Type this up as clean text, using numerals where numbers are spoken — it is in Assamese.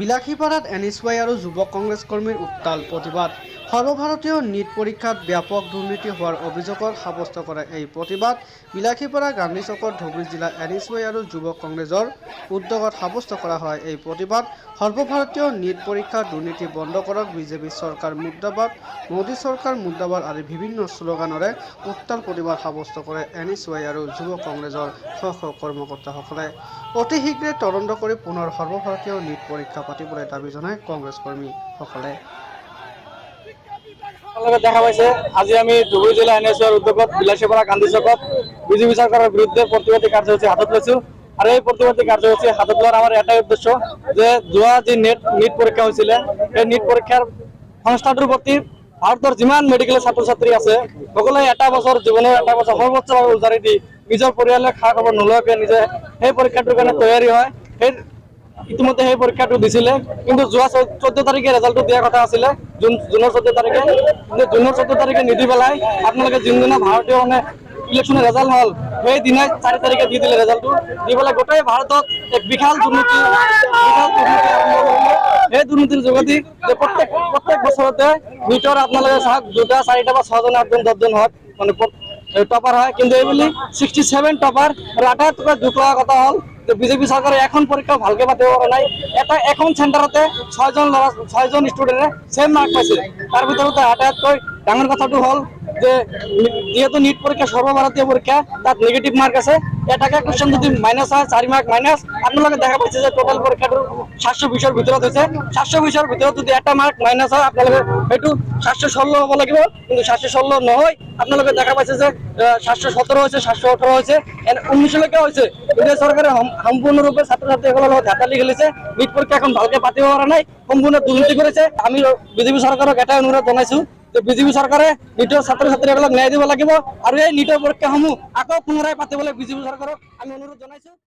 বিলাসীপাৰাত NSY আৰু যুৱ কংগ্ৰেছ কৰ্মীৰ উত্তাল প্ৰতিবাদ। সৰ্বভাৰতীয় নীট পৰীক্ষাত ব্যাপক দুৰ্নীতি হোৱাৰ অভিযোগত সাব্যস্ত কৰে এই প্ৰতিবাদ। বিলাসীপাৰা গান্ধী চকত ধুবুৰী জিলা NSY আৰু যুৱ কংগ্ৰেছৰ উদ্যোগত সাব্যস্ত কৰা হয় এই প্ৰতিবাদ। সৰ্বভাৰতীয় নীট পৰীক্ষাৰ দুৰ্নীতি বন্ধ কৰক, বিজেপি চৰকাৰ মুৰ্দাবাদ, মোদী চৰকাৰ মুৰ্দাবাদ আদি বিভিন্ন শ্লোগানেৰে উত্তাল প্ৰতিবাদ সাব্যস্ত কৰে NSY আৰু যুৱ কংগ্ৰেছৰ কৰ্মকৰ্তাসকলে। অতি শীঘ্ৰে তদন্ত কৰি পুনৰ সৰ্বভাৰতীয় নীট পৰীক্ষা পাতিবলৈ দাবী জনায় কংগ্ৰেছ কৰ্মীসকলে। দেখা পাইছে আজি আমি ধুবুৰী জিলা NSYৰ উদ্যোগত বিলাসীপাৰা গান্ধী চকত বিজেপি চৰকাৰৰ বিৰুদ্ধে প্ৰতিবাদী কাৰ্যসূচী হাতত লৈছো। আৰু এই প্ৰতিবাদী কাৰ্যসূচী হাতত লোৱাৰ আমাৰ এটাই উদ্দেশ্য যে যোৱা যি নীট পৰীক্ষা হৈছিলে, সেই নীট পৰীক্ষাৰ সংস্থাটোৰ প্ৰতি ভাৰতৰ যিমান মেডিকেল ছাত্ৰ ছাত্ৰী আছে সকলোৱে এটা বছৰ জীৱনৰ এটা বছৰ সৰ্বোচ্চভাৱে উজাৰি দি নিজৰ পৰিয়ালক খা খবৰ নোলোৱাকৈ নিজে সেই পৰীক্ষাটোৰ কাৰণে তৈয়াৰী হয়। সেই ইতিমধ্যে সেই পৰীক্ষাটো দিছিলে, কিন্তু যোৱা 14 তাৰিখে ৰেজাল্টটো দিয়াৰ কথা আছিলে, জুনৰ 14 তাৰিখে। কিন্তু জুনৰ 14 তাৰিখে নিদি পেলাই আপোনালোকে যোনদিনা ভাৰতীয় ইলেকশ্যনৰ ৰেজাল্ট হ'ল সেই দিনাই 4 তাৰিখে দি দিলে ৰেজাল্টটো, দি পেলাই গোটেই ভাৰতত এক বিশাল দুৰ্নীতি সেই দুৰ্নীতিৰ যোগেদি যে প্ৰত্যেক বছৰতে নীটৰ আপোনালোকে চাওক 2টা 4টা বা 6জন 8জন 10জন হয় মানে টপাৰ হয়, কিন্তু এইবুলি 67 টপাৰ। আৰু আটাইতকৈ দুখ লগা কথা হ'ল যে বিজেপি চৰকাৰে এখন পৰীক্ষা ভালকে পাতিব পৰা নাই। এখন চেণ্টাৰতে 6জন ষ্টুডেণ্টে ছেম মাৰ্ক পাইছে। তাৰ ভিতৰতে আটাইতকৈ ডাঙৰ কথাটো হ'ল যে যিহেতু নীট পৰীক্ষা সৰ্বভাৰতীয় পৰীক্ষা, তাত নেগেটিভ মাৰ্ক আছে। এটাকে কুৱেশ্যন যদি মাইনাছ হয় 4 মাৰ্ক মাইনাছ। আপোনালোকে দেখা পাইছে যে টোটেল পৰীক্ষাটো 720ৰ ভিতৰত হৈছে। 720ৰ ভিতৰত যদি এটা মাৰ্ক মাইনাছ হয় আপোনালোকে সেইটো 716 হ'ব লাগিব, কিন্তু 716 নহয়। আপোনালোকে দেখা পাইছে যে 717 হৈছে, 718 হৈছে, 19লৈকে হৈছে। কিন্তু চৰকাৰে সম্পূৰ্ণৰূপে ছাত্ৰ ছাত্ৰীসকলৰ লগত ঢাকালি খেলিছে। নীট পৰীক্ষা এখন ভালকে পাতিব পৰা নাই, সম্পূৰ্ণ দুৰ্নীতি কৰিছে। আমি বিজেপি চৰকাৰক এটাই অনুৰোধ জনাইছো যে বিজেপি চৰকাৰে নীটৰ ছাত্ৰ ছাত্ৰীসকলক ন্যায় দিব লাগিব আৰু এই নীটৰ পৰীক্ষাসমূহ আকৌ পুনৰাই পাতিবলৈ বিজেপি চৰকাৰক আমি অনুৰোধ জনাইছো।